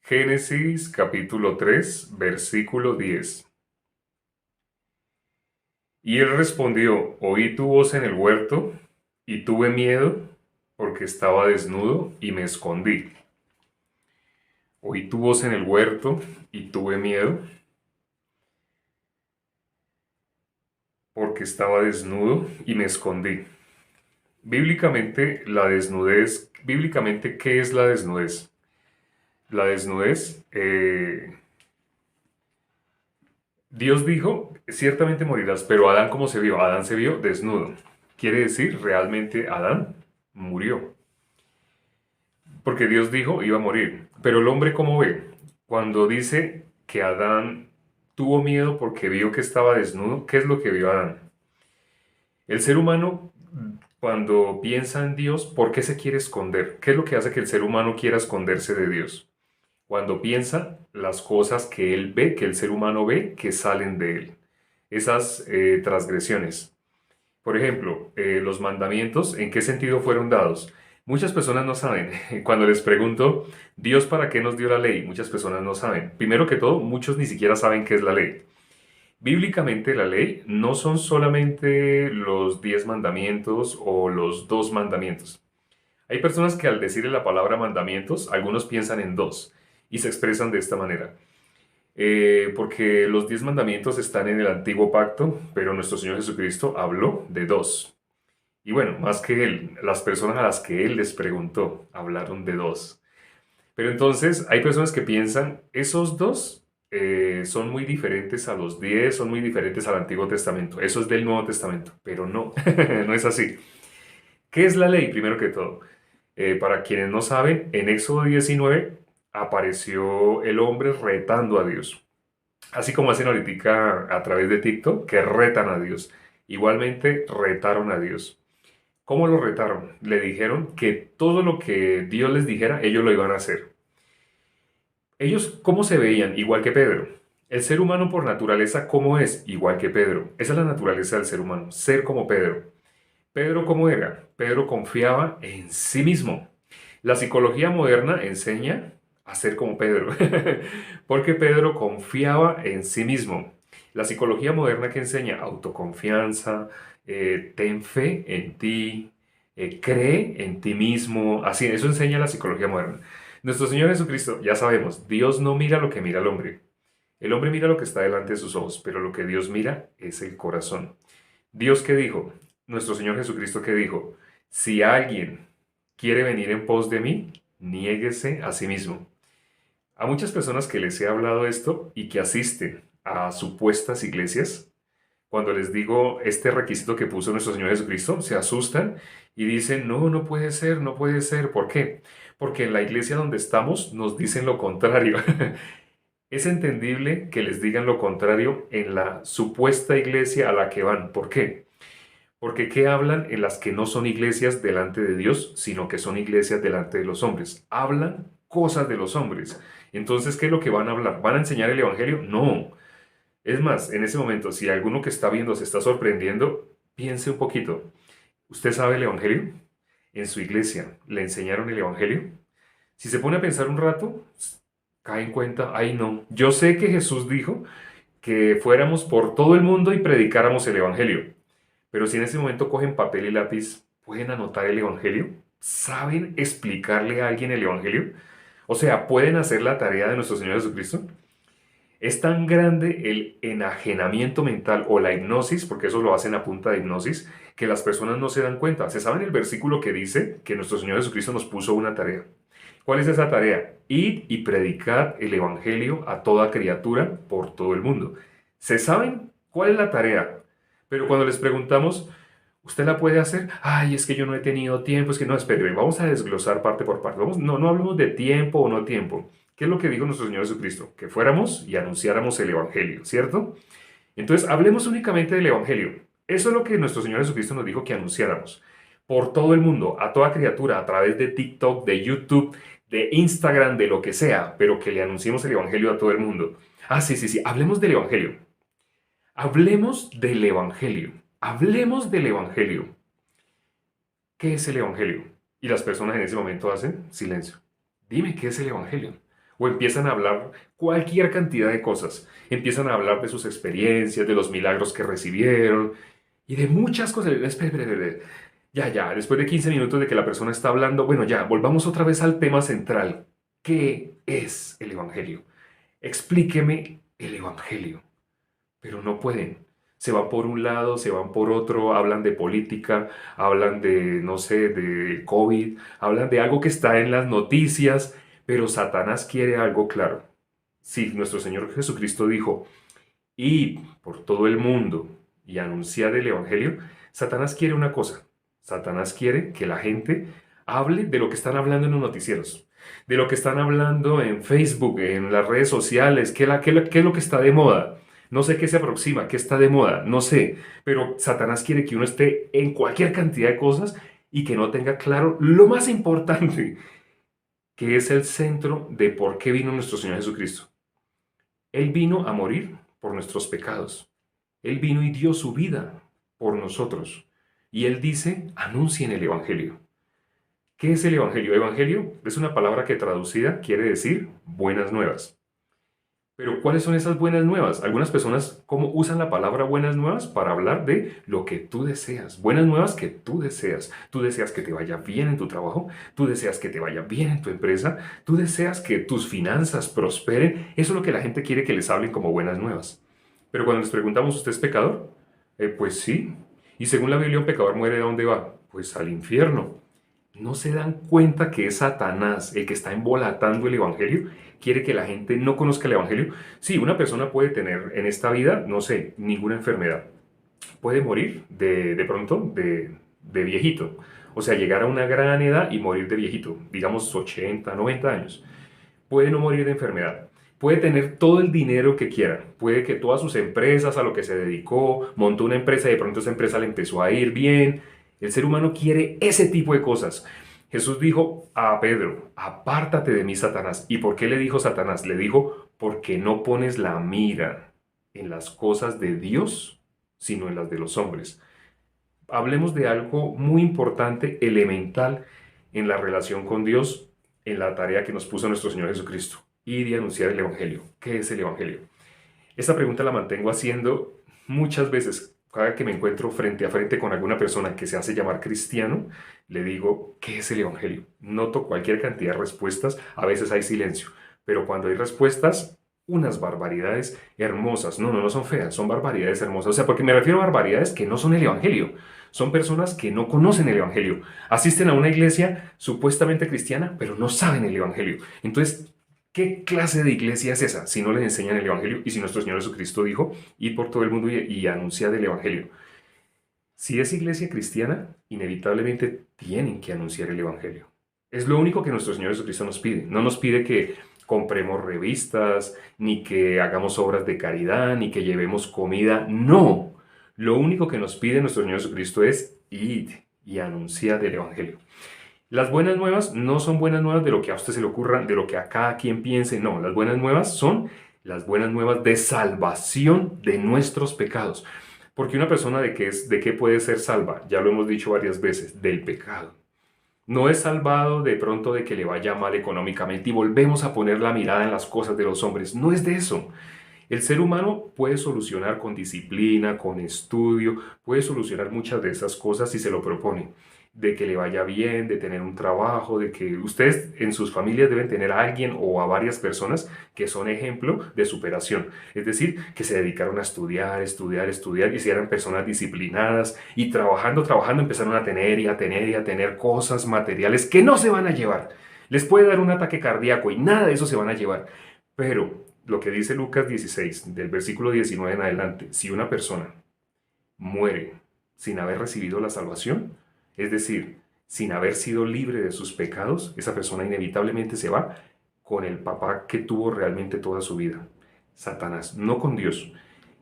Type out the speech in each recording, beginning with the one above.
Génesis capítulo 3, versículo 10. Y él respondió, oí tu voz en el huerto, y tuve miedo, porque estaba desnudo y me escondí. Oí tu voz en el huerto, y tuve miedo, porque estaba desnudo y me escondí. Bíblicamente, la desnudez, bíblicamente, ¿qué es la desnudez? La desnudez, Dios dijo, ciertamente morirás, pero Adán, ¿cómo se vio? Adán se vio desnudo. Quiere decir, realmente Adán murió. Porque Dios dijo, iba a morir. Pero el hombre, ¿cómo ve? Cuando dice que Adán tuvo miedo porque vio que estaba desnudo, ¿qué es lo que vio Adán? El ser humano, cuando piensa en Dios, ¿por qué se quiere esconder? ¿Qué es lo que hace que el ser humano quiera esconderse de Dios? Cuando piensa las cosas que él ve, que el ser humano ve, que salen de él. Esas transgresiones. Por ejemplo, los mandamientos, ¿en qué sentido fueron dados? Muchas personas no saben. Cuando les pregunto, Dios, ¿para qué nos dio la ley? Muchas personas no saben. Primero que todo, muchos ni siquiera saben qué es la ley. Bíblicamente la ley no son solamente los 10 mandamientos o los dos mandamientos. Hay personas que al decirle la palabra mandamientos, algunos piensan en dos y se expresan de esta manera. Porque los 10 mandamientos están en el antiguo pacto, pero nuestro Señor Jesucristo habló de dos. Y bueno, más que él, las personas a las que él les preguntó hablaron de dos. Pero entonces hay personas que piensan, esos dos son muy diferentes a los 10, son muy diferentes al Antiguo Testamento. Eso es del Nuevo Testamento, pero no, no es así. ¿Qué es la ley, primero que todo? Para quienes no saben, en Éxodo 19 apareció el hombre retando a Dios. Así como hacen ahorita a través de TikTok, que retan a Dios. Igualmente retaron a Dios. ¿Cómo lo retaron? Le dijeron que todo lo que Dios les dijera, ellos lo iban a hacer. Ellos, ¿cómo se veían? Igual que Pedro. El ser humano por naturaleza, ¿cómo es? Igual que Pedro. Esa es la naturaleza del ser humano, ser como Pedro. Pedro, ¿cómo era? Pedro confiaba en sí mismo. La psicología moderna enseña a ser como Pedro, porque Pedro confiaba en sí mismo. La psicología moderna que enseña autoconfianza, ten fe en ti, cree en ti mismo, así, eso enseña la psicología moderna. Nuestro Señor Jesucristo, ya sabemos, Dios no mira lo que mira el hombre. El hombre mira lo que está delante de sus ojos, pero lo que Dios mira es el corazón. Dios que dijo, nuestro Señor Jesucristo que dijo, si alguien quiere venir en pos de mí, niéguese a sí mismo. A muchas personas que les he hablado esto y que asisten a supuestas iglesias, cuando les digo este requisito que puso nuestro Señor Jesucristo, se asustan y dicen, no, no puede ser, no puede ser. ¿Por qué? Porque en la iglesia donde estamos nos dicen lo contrario. Es entendible que les digan lo contrario en la supuesta iglesia a la que van. ¿Por qué? Porque ¿qué hablan en las que no son iglesias delante de Dios, sino que son iglesias delante de los hombres? Hablan cosas de los hombres. Entonces, ¿qué es lo que van a hablar? ¿Van a enseñar el Evangelio? No. Es más, en ese momento, si alguno que está viendo se está sorprendiendo, piense un poquito. ¿Usted sabe el Evangelio? ¿En su iglesia le enseñaron el Evangelio? Si se pone a pensar un rato, cae en cuenta, ay no, yo sé que Jesús dijo que fuéramos por todo el mundo y predicáramos el Evangelio. Pero si en ese momento cogen papel y lápiz, ¿pueden anotar el Evangelio? ¿Saben explicarle a alguien el Evangelio? O sea, ¿pueden hacer la tarea de nuestro Señor Jesucristo? Es tan grande el enajenamiento mental o la hipnosis, porque eso lo hacen a punta de hipnosis, que las personas no se dan cuenta. ¿Se saben el versículo que dice que nuestro Señor Jesucristo nos puso una tarea? ¿Cuál es esa tarea? Id y predicad el Evangelio a toda criatura por todo el mundo. ¿Se saben cuál es la tarea? Pero cuando les preguntamos, ¿usted la puede hacer? Ay, es que yo no he tenido tiempo, es que no, espere, vamos a desglosar parte por parte. Vamos, no, no hablemos de tiempo o no tiempo. ¿Qué es lo que dijo nuestro Señor Jesucristo? Que fuéramos y anunciáramos el Evangelio, ¿cierto? Entonces, hablemos únicamente del Evangelio. Eso es lo que nuestro Señor Jesucristo nos dijo que anunciáramos. Por todo el mundo, a toda criatura, a través de TikTok, de YouTube, de Instagram, de lo que sea, pero que le anunciemos el Evangelio a todo el mundo. Ah, sí, sí, sí, hablemos del Evangelio. Hablemos del Evangelio. Hablemos del Evangelio. ¿Qué es el Evangelio? Y las personas en ese momento hacen silencio. Dime, ¿qué es el Evangelio? O empiezan a hablar cualquier cantidad de cosas. Empiezan a hablar de sus experiencias, de los milagros que recibieron y de muchas cosas. Espera, espera, espera. Ya, después de 15 minutos de que la persona está hablando, bueno, ya, volvamos otra vez al tema central. ¿Qué es el Evangelio? Explíqueme el Evangelio. Pero no pueden. Se van por un lado, se van por otro, hablan de política, hablan de, no sé, de COVID, hablan de algo que está en las noticias, pero Satanás quiere algo claro. Sí, nuestro Señor Jesucristo dijo, y por todo el mundo y anunciar el Evangelio, Satanás quiere una cosa. Satanás quiere que la gente hable de lo que están hablando en los noticieros, de lo que están hablando en Facebook, en las redes sociales, qué es lo que está de moda. No sé qué se aproxima, qué está de moda, no sé, pero Satanás quiere que uno esté en cualquier cantidad de cosas y que no tenga claro lo más importante, que es el centro de por qué vino nuestro Señor Jesucristo. Él vino a morir por nuestros pecados. Él vino y dio su vida por nosotros. Y Él dice, anuncien el Evangelio. ¿Qué es el Evangelio? Evangelio es una palabra que traducida quiere decir buenas nuevas. Pero ¿cuáles son esas buenas nuevas? Algunas personas, ¿cómo usan la palabra buenas nuevas para hablar de lo que tú deseas? Buenas nuevas que tú deseas. Tú deseas que te vaya bien en tu trabajo, tú deseas que te vaya bien en tu empresa, tú deseas que tus finanzas prosperen. Eso es lo que la gente quiere que les hablen como buenas nuevas. Pero cuando les preguntamos, ¿usted es pecador? Pues sí. Y según la Biblia, un pecador muere ¿de dónde va? Pues al infierno. ¿No se dan cuenta que es Satanás el que está embolatando el Evangelio? Quiere que la gente no conozca el Evangelio. Sí, una persona puede tener en esta vida, no sé, ninguna enfermedad. Puede morir de pronto de viejito. O sea, llegar a una gran edad y morir de viejito, digamos 80, 90 años. Puede no morir de enfermedad. Puede tener todo el dinero que quiera. Puede que todas sus empresas, a lo que se dedicó, montó una empresa y de pronto esa empresa le empezó a ir bien. El ser humano quiere ese tipo de cosas. Jesús dijo a Pedro, apártate de mí, Satanás. ¿Y por qué le dijo Satanás? Le dijo, porque no pones la mira en las cosas de Dios, sino en las de los hombres. Hablemos de algo muy importante, elemental en la relación con Dios, en la tarea que nos puso nuestro Señor Jesucristo, y de anunciar el Evangelio. ¿Qué es el Evangelio? Esta pregunta la mantengo haciendo muchas veces. Cada que me encuentro frente a frente con alguna persona que se hace llamar cristiano, le digo, ¿qué es el Evangelio? Noto cualquier cantidad de respuestas, a veces hay silencio, pero cuando hay respuestas, unas barbaridades hermosas. No son feas, son barbaridades hermosas. O sea, porque me refiero a barbaridades que no son el Evangelio. Son personas que no conocen el Evangelio. Asisten a una iglesia supuestamente cristiana, pero no saben el Evangelio. Entonces, ¿qué clase de iglesia es esa si no les enseñan el Evangelio? Y si nuestro Señor Jesucristo dijo, ir por todo el mundo y anunciar el Evangelio. Si es iglesia cristiana, inevitablemente tienen que anunciar el Evangelio. Es lo único que nuestro Señor Jesucristo nos pide. No nos pide que compremos revistas, ni que hagamos obras de caridad, ni que llevemos comida. No. Lo único que nos pide nuestro Señor Jesucristo es id y anunciar el Evangelio. Las buenas nuevas no son buenas nuevas de lo que a usted se le ocurra, de lo que a cada quien piense. No, las buenas nuevas son las buenas nuevas de salvación de nuestros pecados. Porque una persona de qué puede ser salva, ya lo hemos dicho varias veces, del pecado. No es salvado de pronto de que le vaya mal económicamente y volvemos a poner la mirada en las cosas de los hombres. No es de eso. El ser humano puede solucionar con disciplina, con estudio, puede solucionar muchas de esas cosas si se lo propone. De que le vaya bien, de tener un trabajo, de que ustedes en sus familias deben tener a alguien o a varias personas que son ejemplo de superación. Es decir, que se dedicaron a estudiar, y si eran personas disciplinadas y trabajando, empezaron a tener y a tener cosas materiales que no se van a llevar. Les puede dar un ataque cardíaco y nada de eso se van a llevar. Pero lo que dice Lucas 16, del versículo 19 en adelante, si una persona muere sin haber recibido la salvación, es decir, sin haber sido libre de sus pecados, esa persona inevitablemente se va con el papá que tuvo realmente toda su vida, Satanás, no con Dios.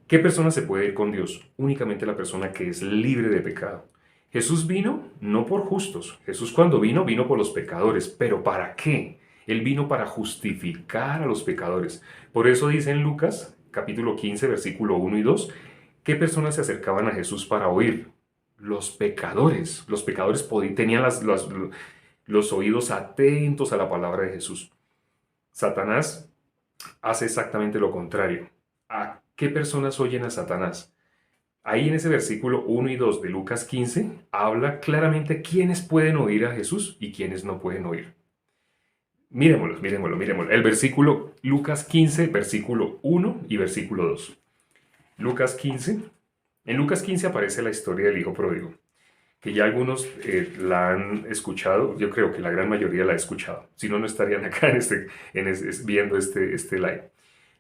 ¿Qué persona se puede ir con Dios? Únicamente la persona que es libre de pecado. Jesús vino no por justos. Jesús cuando vino por los pecadores. ¿Pero para qué? Él vino para justificar a los pecadores. Por eso dice en Lucas, capítulo 15, versículo 1 y 2, ¿qué personas se acercaban a Jesús para oír? Los pecadores. Los pecadores tenían los oídos atentos a la palabra de Jesús. Satanás hace exactamente lo contrario. ¿A qué personas oyen a Satanás? Ahí en ese versículo 1 y 2 de Lucas 15 habla claramente quiénes pueden oír a Jesús y quiénes no pueden oír. Miremoslo, miremoslo, miremoslo. El versículo Lucas 15, versículo 1 y versículo 2. Lucas 15. En Lucas 15 aparece la historia del hijo pródigo, que ya algunos la han escuchado. Yo creo que la gran mayoría la ha escuchado. Si no, no estarían acá viendo este live.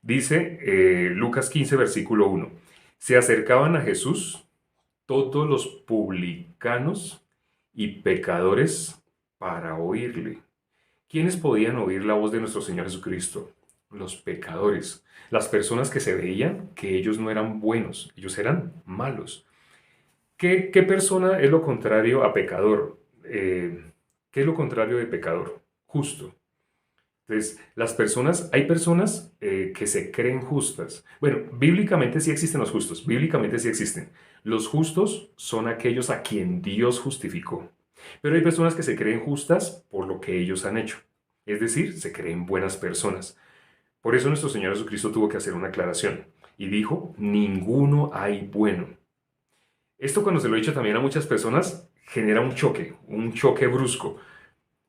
Dice Lucas 15, versículo 1. Se acercaban a Jesús todos los publicanos y pecadores para oírle. ¿Quiénes podían oír la voz de nuestro Señor Jesucristo? Los pecadores, las personas que se veían que ellos no eran buenos, ellos eran malos. ¿Qué persona es lo contrario a pecador? ¿Qué es lo contrario de pecador? Justo. Entonces, hay personas que se creen justas. Bueno, bíblicamente sí existen los justos, bíblicamente sí existen. Los justos son aquellos a quien Dios justificó. Pero hay personas que se creen justas por lo que ellos han hecho. Es decir, se creen buenas personas. Por eso nuestro Señor Jesucristo tuvo que hacer una aclaración y dijo, ninguno hay bueno. Esto cuando se lo he dicho también a muchas personas genera un choque brusco,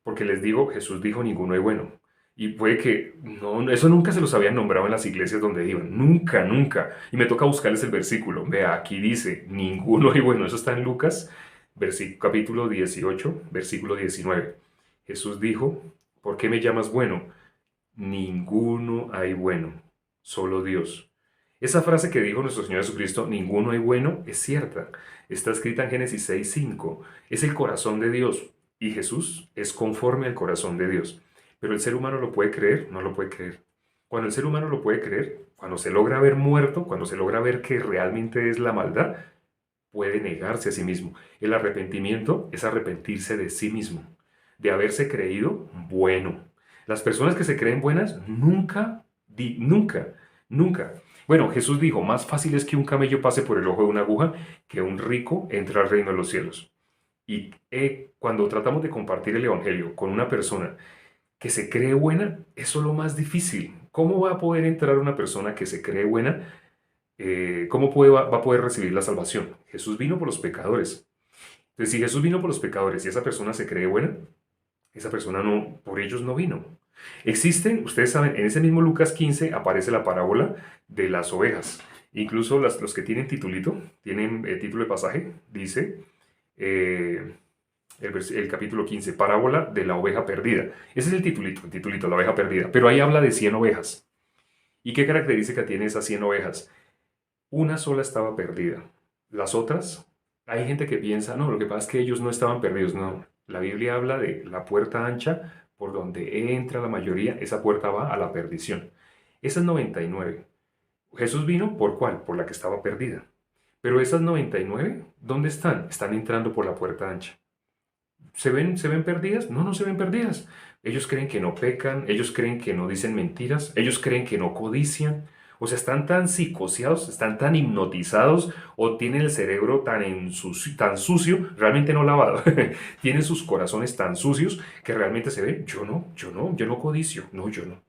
porque les digo, Jesús dijo, ninguno hay bueno. Y puede que, no, eso nunca se los habían nombrado en las iglesias donde iban, nunca, nunca. Y me toca buscarles el versículo. Vea, aquí dice, ninguno hay bueno. Eso está en Lucas, capítulo 18, versículo 19. Jesús dijo, ¿por qué me llamas bueno? Ninguno hay bueno, solo Dios. Esa frase que dijo nuestro Señor Jesucristo, ninguno hay bueno, es cierta. Está escrita en Génesis 6:5. Es el corazón de Dios y Jesús es conforme al corazón de Dios. Pero el ser humano lo puede creer, no lo puede creer. Cuando el ser humano lo puede creer, cuando se logra ver muerto, cuando se logra ver que realmente es la maldad, puede negarse a sí mismo. El arrepentimiento es arrepentirse de sí mismo, de haberse creído bueno. Las personas que se creen buenas nunca. Bueno, Jesús dijo, más fácil es que un camello pase por el ojo de una aguja que un rico entre al reino de los cielos. Y cuando tratamos de compartir el Evangelio con una persona que se cree buena, eso es lo más difícil. ¿Cómo va a poder entrar una persona que se cree buena? ¿Cómo va a poder recibir la salvación? Jesús vino por los pecadores. Entonces, si Jesús vino por los pecadores y esa persona se cree buena, esa persona no, por ellos no vino. Existen, ustedes saben, en ese mismo Lucas 15 aparece la parábola de las ovejas. Incluso los que tienen titulito, tienen título de pasaje, dice eh, el capítulo 15, parábola de la oveja perdida. Ese es el titulito, la oveja perdida. Pero ahí habla de 100 ovejas. ¿Y qué característica tiene esas 100 ovejas? Una sola estaba perdida. Las otras, hay gente que piensa, no, lo que pasa es que ellos no estaban perdidos. No, la Biblia habla de la puerta ancha por donde entra la mayoría, esa puerta va a la perdición. Esas 99. Jesús vino por cuál? Por la que estaba perdida. Pero esas 99, ¿dónde están? Están entrando por la puerta ancha. ¿Se ven perdidas? No, no se ven perdidas. Ellos creen que no pecan, ellos creen que no dicen mentiras, ellos creen que no codician. O sea, están tan psicoseados, están tan hipnotizados o tienen el cerebro tan sucio, realmente no lavado. Tienen sus corazones tan sucios que realmente se ven, yo no codicio. No, yo no.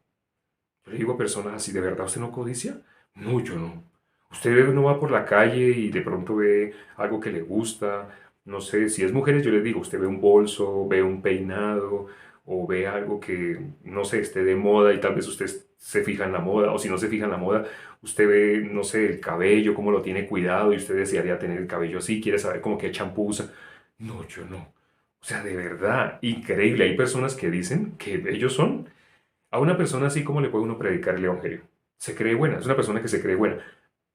Yo le digo a personas así, ¿de verdad usted no codicia? No, yo no. Usted no va por la calle y de pronto ve algo que le gusta. No sé, si es mujeres, yo les digo, usted ve un bolso, ve un peinado o ve algo que, no sé, esté de moda y tal vez usted se fija en la moda, o si no se fija en la moda, usted ve, no sé, el cabello, cómo lo tiene cuidado y usted desearía tener el cabello así, quiere saber cómo qué champú usa. No, yo no. O sea, de verdad, increíble. Hay personas que dicen que ellos son. A una persona así como le puede uno predicar el Evangelio. Se cree buena, es una persona que se cree buena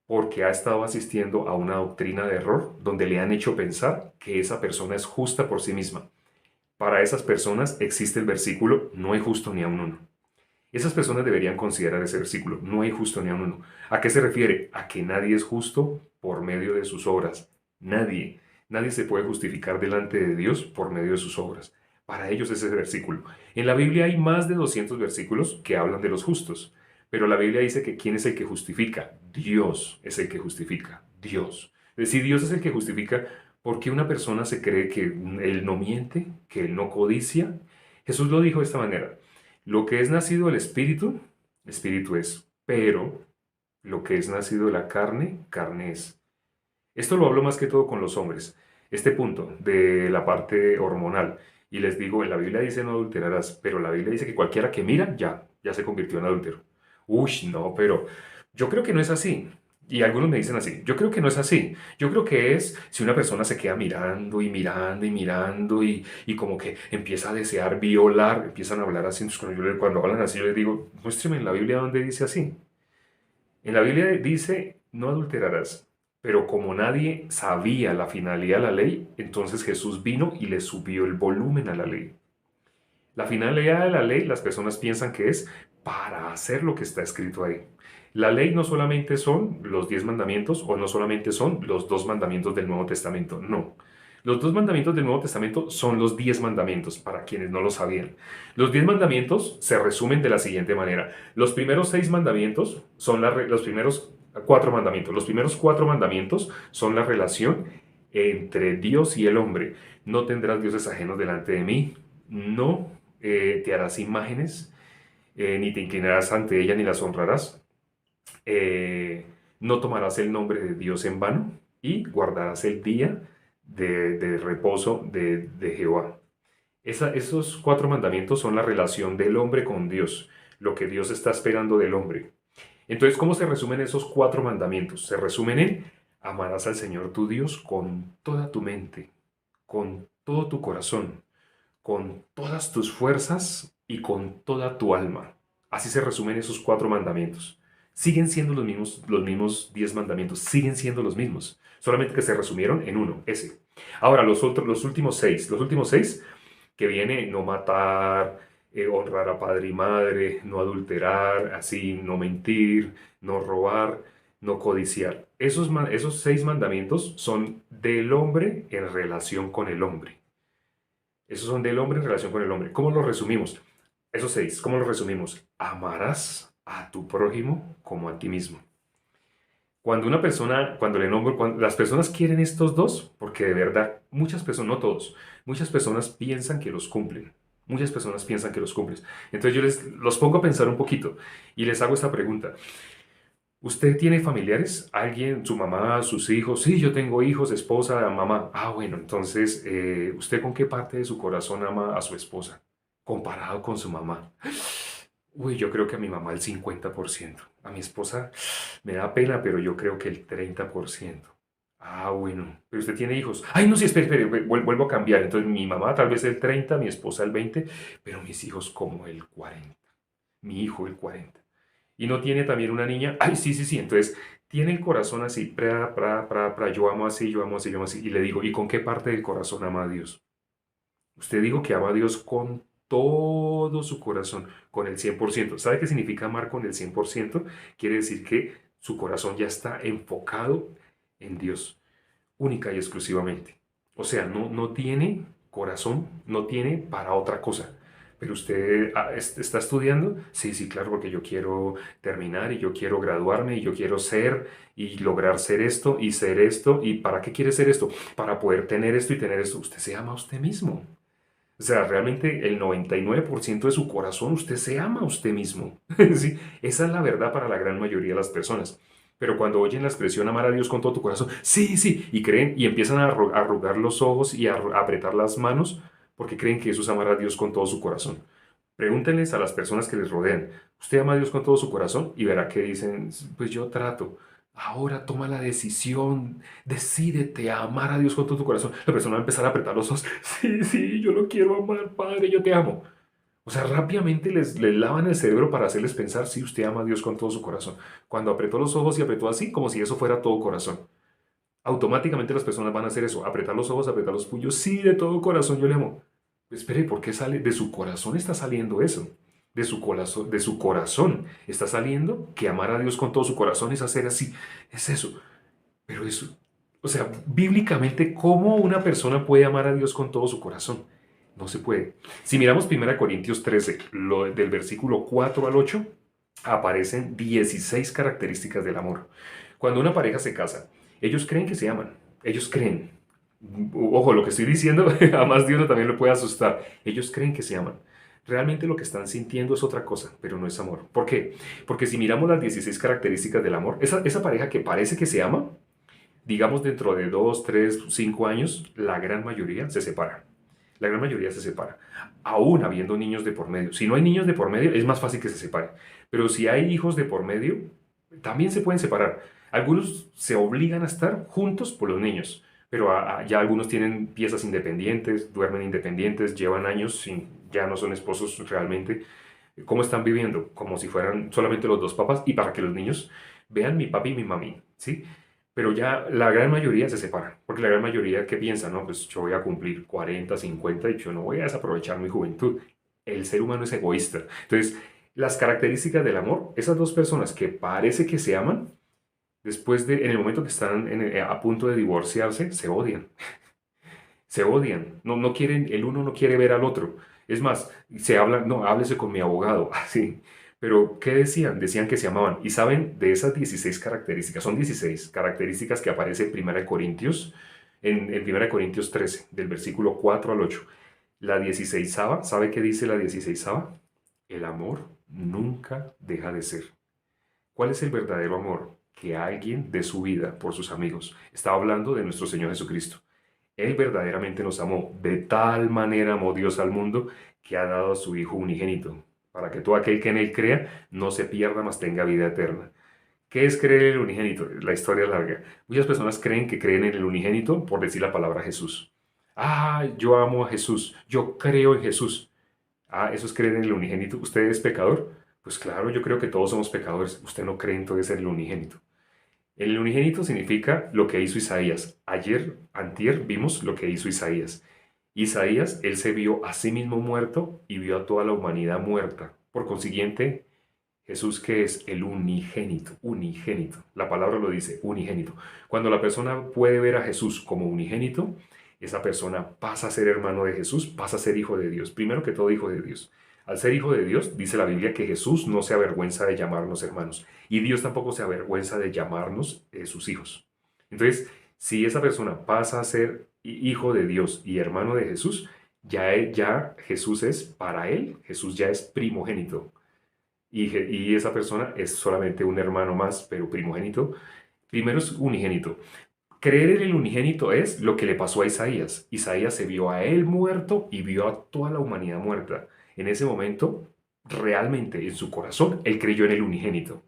porque ha estado asistiendo a una doctrina de error donde le han hecho pensar que esa persona es justa por sí misma. Para esas personas existe el versículo, no hay justo ni a un uno. Esas personas deberían considerar ese versículo, no hay justo ni a un uno. ¿A qué se refiere? A que nadie es justo por medio de sus obras. Nadie. Nadie se puede justificar delante de Dios por medio de sus obras. Para ellos es ese versículo. En la Biblia hay más de 200 versículos que hablan de los justos, pero la Biblia dice que ¿quién es el que justifica? Dios es el que justifica. Dios. Es decir, Dios es el que justifica porque una persona se cree que Él no miente, que Él no codicia. Jesús lo dijo de esta manera. Lo que es nacido del espíritu, espíritu es. Pero lo que es nacido de la carne, carne es. Esto lo hablo más que todo con los hombres. Este punto de la parte hormonal. Y les digo, en la Biblia dice no adulterarás, pero la Biblia dice que cualquiera que mira ya se convirtió en adúltero. Uy, no, pero yo creo que no es así. Y algunos me dicen así, yo creo que no es así. Yo creo que es si una persona se queda mirando y mirando y mirando y como que empieza a desear violar, empiezan a hablar así. Entonces cuando hablan así, yo les digo, muéstrame en la Biblia donde dice así. En la Biblia dice, no adulterarás. Pero como nadie sabía la finalidad de la ley, entonces Jesús vino y le subió el volumen a la ley. La finalidad de la ley, las personas piensan que es para hacer lo que está escrito ahí. La ley no solamente son los 10 mandamientos o no solamente son los dos mandamientos del Nuevo Testamento, no. Los dos mandamientos del Nuevo Testamento son los 10 mandamientos, para quienes no lo sabían. Los 10 mandamientos se resumen de la siguiente manera. Los primeros 6 mandamientos son los primeros 4 mandamientos. Los primeros 4 mandamientos son la relación entre Dios y el hombre. No tendrás dioses ajenos delante de mí. No te harás imágenes, ni te inclinarás ante ella, ni las honrarás. Eh, no tomarás el nombre de Dios en vano y guardarás el día de reposo de Jehová. Esos 4 mandamientos son la relación del hombre con Dios, lo que Dios está esperando del hombre. Entonces, ¿cómo se resumen esos 4 mandamientos? Se resumen en amarás al Señor tu Dios con toda tu mente, con todo tu corazón, con todas tus fuerzas y con toda tu alma. Así se resumen esos 4 mandamientos. Siguen siendo los mismos 10 mandamientos, siguen siendo los mismos, solamente que se resumieron en uno, ese. Ahora, los últimos seis que viene no matar, honrar a padre y madre, no adulterar, así, no mentir, no robar, no codiciar. Esos 6 mandamientos son del hombre en relación con el hombre. Esos son del hombre en relación con el hombre. ¿Cómo los resumimos? Esos 6, ¿cómo los resumimos? Amarás a tu prójimo como a ti mismo. Cuando una persona, cuando le nombro, cuando las personas quieren estos dos, porque de verdad, muchas personas, no todos, muchas personas piensan que los cumplen. Muchas personas piensan que los cumplen. Entonces yo los pongo a pensar un poquito y les hago esta pregunta. ¿Usted tiene familiares? ¿Alguien, su mamá, sus hijos? Sí, yo tengo hijos, esposa, mamá. Ah, bueno, entonces, ¿usted con qué parte de su corazón ama a su esposa? Comparado con su mamá. Uy, yo creo que a mi mamá el 50%. A mi esposa me da pena, pero yo creo que el 30%. Ah, bueno. Pero usted tiene hijos. Ay, no, sí, espere, vuelvo a cambiar. Entonces, mi mamá tal vez el 30, mi esposa el 20, pero mis hijos como el 40. Mi hijo el 40. Y no tiene también una niña. Ay, sí, sí, sí. Entonces, tiene el corazón así. Yo amo así, yo amo así, yo amo así. Y le digo, ¿y con qué parte del corazón ama a Dios? Usted dijo que ama a Dios con todo su corazón, con el 100%. ¿Sabe qué significa amar con el 100%? Quiere decir que su corazón ya está enfocado en Dios, única y exclusivamente. O sea, no tiene corazón, no tiene para otra cosa. Pero usted está estudiando, sí, sí, claro, porque yo quiero terminar y yo quiero graduarme y yo quiero ser y lograr ser esto y ser esto. ¿Y para qué quiere ser esto? Para poder tener esto y tener esto. Usted se ama a usted mismo. O sea, realmente el 99% de su corazón usted se ama a usted mismo. ¿Sí? Esa es la verdad para la gran mayoría de las personas. Pero cuando oyen la expresión amar a Dios con todo tu corazón, sí, sí, y creen y empiezan a arrugar los ojos y a apretar las manos porque creen que eso es amar a Dios con todo su corazón. Pregúntenles a las personas que les rodean, ¿usted ama a Dios con todo su corazón? Y verá que dicen, pues yo trato. Ahora toma la decisión, decídete a amar a Dios con todo tu corazón. La persona va a empezar a apretar los ojos. Sí, sí, yo lo quiero amar, Padre, yo te amo. O sea, rápidamente les lavan el cerebro para hacerles pensar si usted ama a Dios con todo su corazón. Cuando apretó los ojos y apretó así, como si eso fuera todo corazón. Automáticamente las personas van a hacer eso, apretar los ojos, apretar los puños. Sí, de todo corazón yo le amo. Espere, ¿por qué sale? De su corazón está saliendo eso. De su corazón está saliendo que amar a Dios con todo su corazón es hacer así. Es eso. Pero eso, o sea, bíblicamente, ¿cómo una persona puede amar a Dios con todo su corazón? No se puede. Si miramos 1 Corintios 13, del versículo 4 al 8, aparecen 16 características del amor. Cuando una pareja se casa, ellos creen que se aman. Ellos creen. Ojo, lo que estoy diciendo, a más de uno también lo puede asustar. Ellos creen que se aman. realmente lo que están sintiendo es otra cosa, pero no es amor. ¿Por qué? Porque si miramos las 16 características del amor, esa pareja que parece que se ama, digamos dentro de 2, 3, 5 años, la gran mayoría se separa. La gran mayoría se separa, aún habiendo niños de por medio. Si no hay niños de por medio, es más fácil que se separen. Pero si hay hijos de por medio, también se pueden separar. Algunos se obligan a estar juntos por los niños, pero ya algunos tienen piezas independientes, duermen independientes, llevan años sin, ya no son esposos realmente. ¿Cómo están viviendo? Como si fueran solamente los dos papás y para que los niños vean mi papi y mi mami, ¿sí? Pero ya la gran mayoría se separan, porque la gran mayoría que piensa, no, pues yo voy a cumplir 40, 50 y yo no voy a desaprovechar mi juventud. El ser humano es egoísta. Entonces, las características del amor, esas dos personas que parece que se aman, después de, en el momento que están a punto de divorciarse, se odian. Se odian. No, no quieren, el uno no quiere ver al otro. Es más, se habla, no, háblese con mi abogado, así. Pero, ¿qué decían? Decían que se amaban. Y saben, de esas 16 características, son 16 características que aparece en 1 Corintios, en 1 Corintios 13, del versículo 4 al 8. La 16, ¿sabe qué dice la 16? El amor nunca deja de ser. ¿Cuál es el verdadero amor? Que alguien dé su vida por sus amigos. Estaba hablando de nuestro Señor Jesucristo. Él verdaderamente nos amó. De tal manera amó Dios al mundo que ha dado a su Hijo unigénito, para que todo aquel que en Él crea no se pierda, mas tenga vida eterna. ¿Qué es creer en el unigénito? La historia es larga. Muchas personas creen que creen en el unigénito por decir la palabra Jesús. Ah, yo amo a Jesús. Yo creo en Jesús. Ah, eso es creer en el unigénito. ¿Usted es pecador? Pues claro, yo creo que todos somos pecadores. Usted no cree entonces en el unigénito. El unigénito significa lo que hizo Isaías. Ayer, antier, vimos lo que hizo Isaías. Isaías, él se vio a sí mismo muerto y vio a toda la humanidad muerta. Por consiguiente, Jesús que es el unigénito, unigénito. La palabra lo dice, unigénito. Cuando la persona puede ver a Jesús como unigénito, esa persona pasa a ser hermano de Jesús, pasa a ser hijo de Dios. Primero que todo, hijo de Dios. Al ser hijo de Dios, dice la Biblia que Jesús no se avergüenza de llamarnos hermanos. Y Dios tampoco se avergüenza de llamarnos sus hijos. Entonces, si esa persona pasa a ser hijo de Dios y hermano de Jesús, ya Jesús es, para él, Jesús ya es primogénito. Y esa persona es solamente un hermano más, pero primogénito. Primero es unigénito. Creer en el unigénito es lo que le pasó a Isaías. Isaías se vio a él muerto y vio a toda la humanidad muerta. En ese momento, realmente en su corazón, él creyó en el unigénito.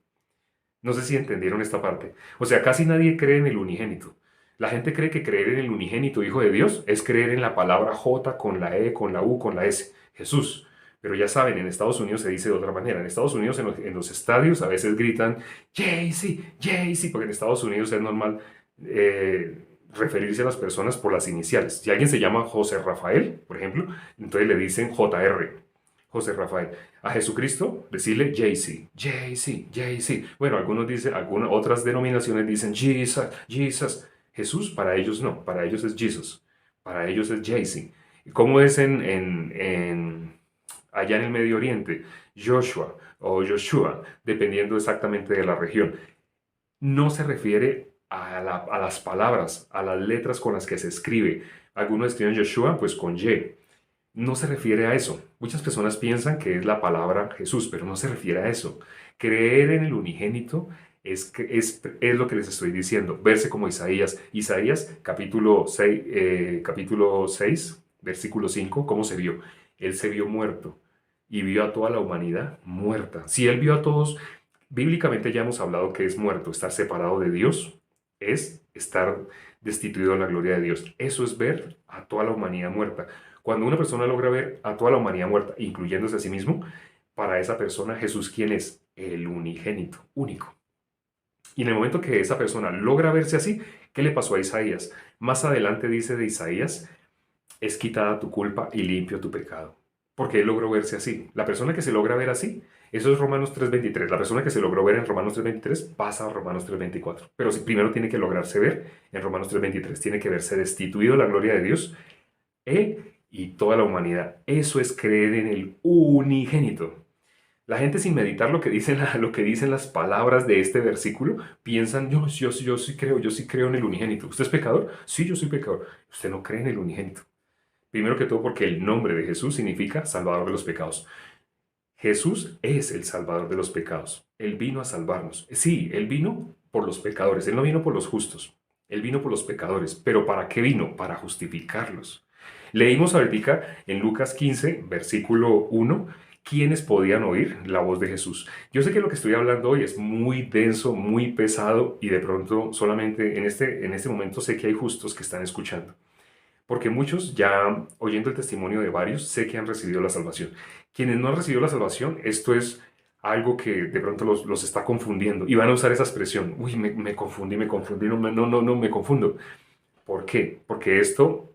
No sé si entendieron esta parte. O sea, casi nadie cree en el unigénito. La gente cree que creer en el unigénito Hijo de Dios es creer en la palabra J con la E, con la U, con la S, Jesús. Pero ya saben, en Estados Unidos se dice de otra manera. En Estados Unidos, en los estadios, a veces gritan Jay-Z, Jay-Z, porque en Estados Unidos es normal referirse a las personas por las iniciales. Si alguien se llama José Rafael, por ejemplo, entonces le dicen JR, José Rafael. A Jesucristo, decirle JC, JC, JC. Bueno, algunos dicen, algunas otras denominaciones dicen Jesus, Jesus. Jesús, para ellos no, para ellos es Jesus, para ellos es JC. ¿Cómo es allá en el Medio Oriente? Joshua o Joshua, dependiendo exactamente de la región. No se refiere a las palabras, a las letras con las que se escribe. Algunos escriben Joshua, pues con Y. No se refiere a eso. Muchas personas piensan que es la palabra Jesús, pero no se refiere a eso. Creer en el unigénito es lo que les estoy diciendo. Verse como Isaías. Isaías, capítulo 6, versículo 5, ¿cómo se vio? Él se vio muerto y vio a toda la humanidad muerta. Si él vio a todos, bíblicamente ya hemos hablado que es muerto, estar separado de Dios, es estar destituido de la gloria de Dios. Eso es ver a toda la humanidad muerta. Cuando una persona logra ver a toda la humanidad muerta, incluyéndose a sí mismo, para esa persona Jesús, ¿quién es? El unigénito, único. Y en el momento que esa persona logra verse así, ¿qué le pasó a Isaías? Más adelante dice de Isaías, es quitada tu culpa y limpio tu pecado. Porque él logró verse así. La persona que se logra ver así, eso es Romanos 3:23. La persona que se logró ver en Romanos 3:23 pasa a Romanos 3:24. Pero primero tiene que lograrse ver en Romanos 3:23. Tiene que verse destituido de la gloria de Dios. Y toda la humanidad. Eso es creer en el unigénito. La gente sin meditar lo que dicen las palabras de este versículo, piensan, yo sí creo en el unigénito. ¿Usted es pecador? Sí, yo soy pecador. Usted no cree en el unigénito. Primero que todo porque el nombre de Jesús significa Salvador de los pecados. Jesús es el Salvador de los pecados. Él vino a salvarnos. Sí, Él vino por los pecadores. Él no vino por los justos. Él vino por los pecadores. ¿Pero para qué vino? Para justificarlos. Leímos ahorita en Lucas 15, versículo 1, quiénes podían oír la voz de Jesús. Yo sé que lo que estoy hablando hoy es muy denso, muy pesado y de pronto solamente en este momento sé que hay justos que están escuchando. Porque muchos, ya oyendo el testimonio de varios, sé que han recibido la salvación. Quienes no han recibido la salvación, esto es algo que de pronto los está confundiendo y van a usar esa expresión. Uy, me confundí, no, me confundo. ¿Por qué? Porque esto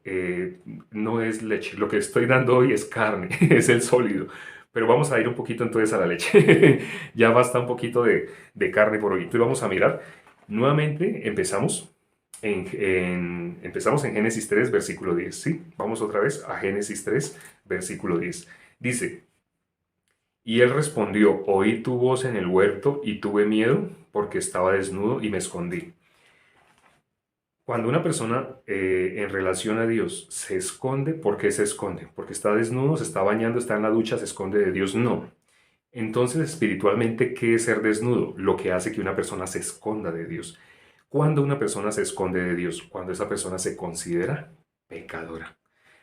no es leche. Lo que estoy dando hoy es carne, es el sólido. Pero vamos a ir un poquito entonces a la leche. Ya basta un poquito de carne por hoy. Entonces vamos a mirar. Nuevamente empezamos en Génesis 3, versículo 10. ¿Sí? Vamos otra vez a Génesis 3, versículo 10. Dice, y él respondió, oí tu voz en el huerto y tuve miedo porque estaba desnudo y me escondí. Cuando una persona en relación a Dios se esconde, ¿por qué se esconde? Porque está desnudo, se está bañando, está en la ducha, se esconde de Dios. No. Entonces, espiritualmente, ¿qué es ser desnudo? Lo que hace que una persona se esconda de Dios. Cuando una persona se esconde de Dios, cuando esa persona se considera pecadora.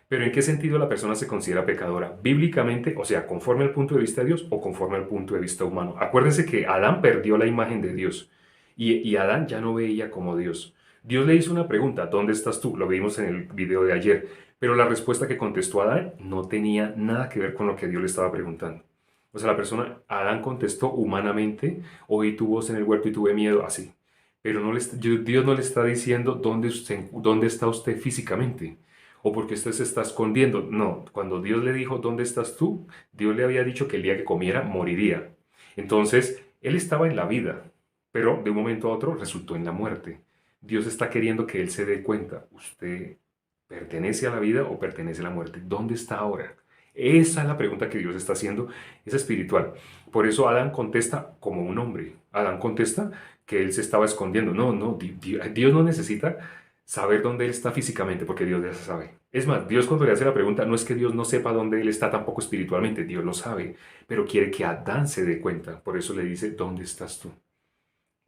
Pero ¿en qué sentido la persona se considera pecadora? Bíblicamente, o sea, conforme al punto de vista de Dios o conforme al punto de vista humano. Acuérdense que Adán perdió la imagen de Dios y Adán ya no veía como Dios. Dios le hizo una pregunta, ¿dónde estás tú? Lo vimos en el video de ayer, pero la respuesta que contestó Adán no tenía nada que ver con lo que Dios le estaba preguntando. O sea, la persona, Adán contestó humanamente, oí tu voz en el huerto y tuve miedo, así. Pero Dios no le está diciendo dónde está usted físicamente o porque usted se está escondiendo. No, cuando Dios le dijo, ¿dónde estás tú? Dios le había dicho que el día que comiera moriría. Entonces, él estaba en la vida, pero de un momento a otro resultó en la muerte. Dios está queriendo que él se dé cuenta, ¿usted pertenece a la vida o pertenece a la muerte? ¿Dónde está ahora? Esa es la pregunta que Dios está haciendo, es espiritual. Por eso Adán contesta como un hombre. Adán contesta que él se estaba escondiendo. No, Dios no necesita saber dónde él está físicamente, porque Dios ya se sabe. Es más, Dios cuando le hace la pregunta, no es que Dios no sepa dónde él está tampoco espiritualmente, Dios lo sabe, pero quiere que Adán se dé cuenta. Por eso le dice, ¿dónde estás tú?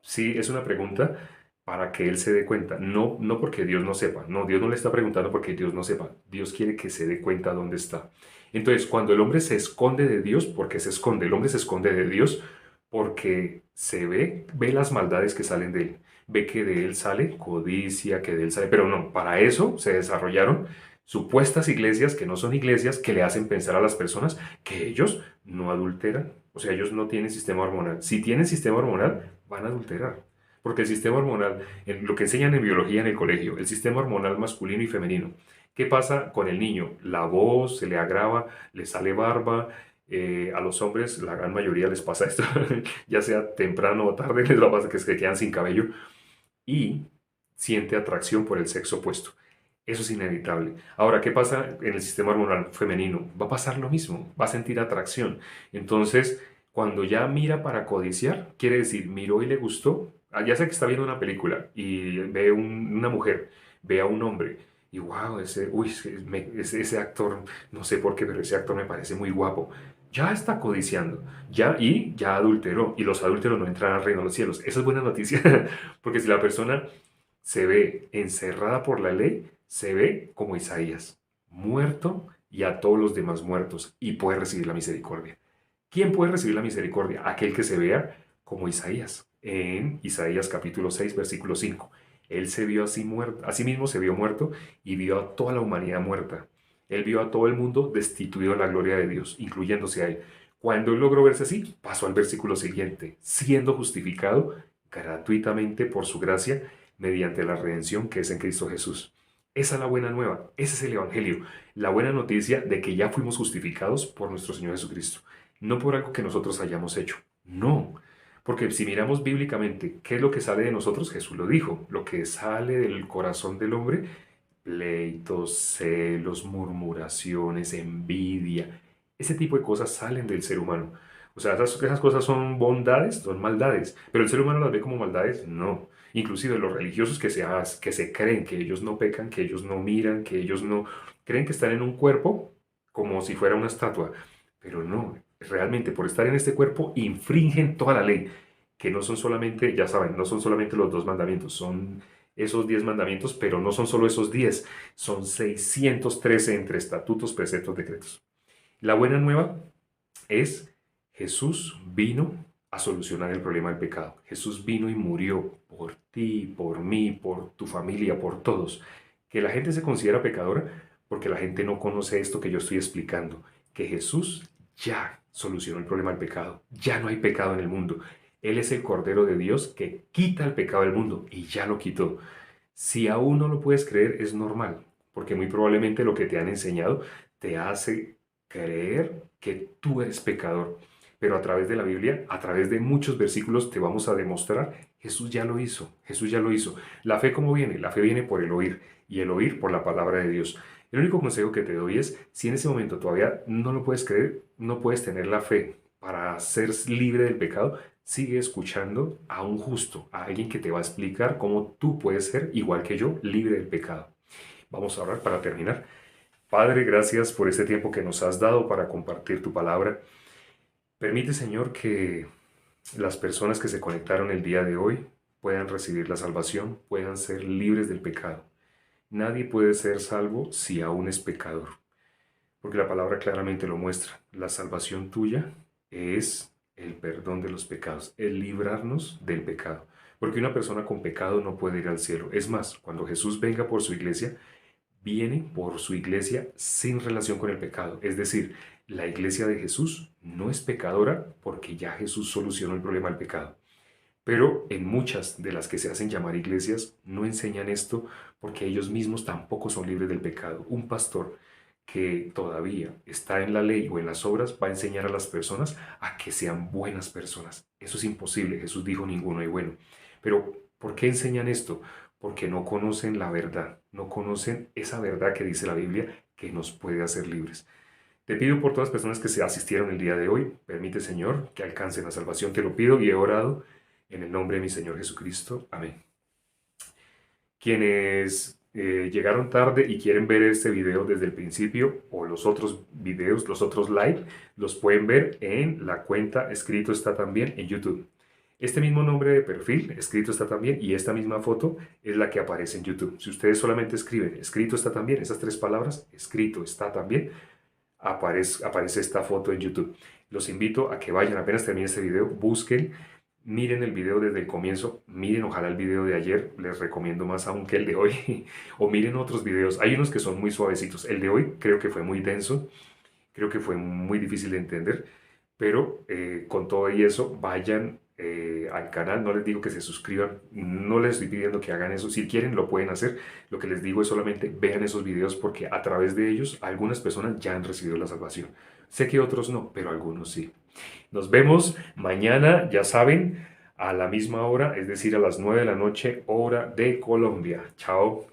Sí, es una pregunta para que él se dé cuenta, no porque Dios no sepa, no, Dios no le está preguntando porque Dios no sepa, Dios quiere que se dé cuenta dónde está. Entonces, cuando el hombre se esconde de Dios, ¿por qué se esconde? El hombre se esconde de Dios porque ve las maldades que salen de él, ve que de él sale codicia, que de él sale, pero no, para eso se desarrollaron supuestas iglesias que no son iglesias que le hacen pensar a las personas que ellos no adulteran, o sea, ellos no tienen sistema hormonal. Si tienen sistema hormonal, van a adulterar. Porque el sistema hormonal, lo que enseñan en biología en el colegio, el sistema hormonal masculino y femenino. ¿Qué pasa con el niño? La voz se le agrava, le sale barba. A los hombres, la gran mayoría les pasa esto, ya sea temprano o tarde, les va a pasar que se quedan sin cabello y siente atracción por el sexo opuesto. Eso es inevitable. Ahora, ¿qué pasa en el sistema hormonal femenino? Va a pasar lo mismo, va a sentir atracción. Entonces, cuando ya mira para codiciar, quiere decir, miró y le gustó. Ya sé que está viendo una película y ve una mujer, ve a un hombre y wow, ese actor, no sé por qué, pero ese actor me parece muy guapo. Ya está codiciando, ya adulteró y los adúlteros no entran al reino de los cielos. Esa es buena noticia, porque si la persona se ve encerrada por la ley, se ve como Isaías, muerto y a todos los demás muertos, y puede recibir la misericordia. ¿Quién puede recibir la misericordia? Aquel que se vea como Isaías. En Isaías capítulo 6, versículo 5. Él se vio así muerto, así mismo se vio muerto y vio a toda la humanidad muerta. Él vio a todo el mundo destituido de la gloria de Dios, incluyéndose a él. Cuando él logró verse así, pasó al versículo siguiente, siendo justificado gratuitamente por su gracia mediante la redención que es en Cristo Jesús. Esa es la buena nueva, ese es el Evangelio, la buena noticia de que ya fuimos justificados por nuestro Señor Jesucristo, no por algo que nosotros hayamos hecho, no, porque si miramos bíblicamente qué es lo que sale de nosotros, Jesús lo dijo, lo que sale del corazón del hombre, pleitos, celos, murmuraciones, envidia, ese tipo de cosas salen del ser humano. O sea, esas cosas son bondades, son maldades, pero el ser humano las ve como maldades, no. Inclusive los religiosos que se creen que ellos no pecan, que ellos no miran, que ellos Creen que están en un cuerpo como si fuera una estatua, pero no, realmente por estar en este cuerpo infringen toda la ley, que no son solamente, ya saben, no son solamente los 2 mandamientos, son esos 10 mandamientos, pero no son solo esos 10, son 613 entre estatutos, preceptos, decretos. La buena nueva es Jesús vino a solucionar el problema del pecado. Jesús vino y murió por ti, por mí, por tu familia, por todos. Que la gente se considera pecadora porque la gente no conoce esto que yo estoy explicando, que Jesús ya solucionó el problema del pecado. Ya no hay pecado en el mundo. Él es el Cordero de Dios que quita el pecado del mundo y ya lo quitó. Si aún no lo puedes creer, es normal, porque muy probablemente lo que te han enseñado te hace creer que tú eres pecador. Pero a través de la Biblia, a través de muchos versículos, te vamos a demostrar, Jesús ya lo hizo, Jesús ya lo hizo. ¿La fe cómo viene? La fe viene por el oír, y el oír por la palabra de Dios. El único consejo que te doy es, si en ese momento todavía no lo puedes creer, no puedes tener la fe para ser libre del pecado, sigue escuchando a un justo, a alguien que te va a explicar cómo tú puedes ser, igual que yo, libre del pecado. Vamos a orar para terminar. Padre, gracias por este tiempo que nos has dado para compartir tu palabra. Permite, Señor, que las personas que se conectaron el día de hoy puedan recibir la salvación, puedan ser libres del pecado. Nadie puede ser salvo si aún es pecador, porque la palabra claramente lo muestra. La salvación tuya es el perdón de los pecados, el librarnos del pecado. Porque una persona con pecado no puede ir al cielo. Es más, cuando Jesús venga por su iglesia, viene por su iglesia sin relación con el pecado. Es decir, la iglesia de Jesús no es pecadora porque ya Jesús solucionó el problema del pecado. Pero en muchas de las que se hacen llamar iglesias no enseñan esto porque ellos mismos tampoco son libres del pecado. Un pastor que todavía está en la ley o en las obras va a enseñar a las personas a que sean buenas personas. Eso es imposible. Jesús dijo ninguno hay bueno. Pero ¿por qué enseñan esto? Porque no conocen la verdad, no conocen esa verdad que dice la Biblia que nos puede hacer libres. Te pido por todas las personas que se asistieron el día de hoy, permite Señor que alcancen la salvación, te lo pido y he orado en el nombre de mi Señor Jesucristo. Amén. Quienes llegaron tarde y quieren ver este video desde el principio o los otros videos, los otros live, los pueden ver en la cuenta Escrito está también en YouTube. Este mismo nombre de perfil, Escrito está también, y esta misma foto es la que aparece en YouTube. Si ustedes solamente escriben Escrito está también, esas 3 palabras, Escrito está también, aparece esta foto en YouTube. Los invito a que vayan, apenas termine este video, busquen, miren el video desde el comienzo, miren ojalá el video de ayer, les recomiendo más aún que el de hoy, o miren otros videos, hay unos que son muy suavecitos, el de hoy creo que fue muy denso, creo que fue muy difícil de entender, pero con todo y eso, vayan al canal, no les digo que se suscriban, no les estoy pidiendo que hagan eso, si quieren lo pueden hacer, lo que les digo es solamente vean esos videos porque a través de ellos algunas personas ya han recibido la salvación. Sé que otros no, pero algunos sí. Nos vemos mañana, ya saben, a la misma hora, es decir, a las 9 de la noche, hora de Colombia. Chao.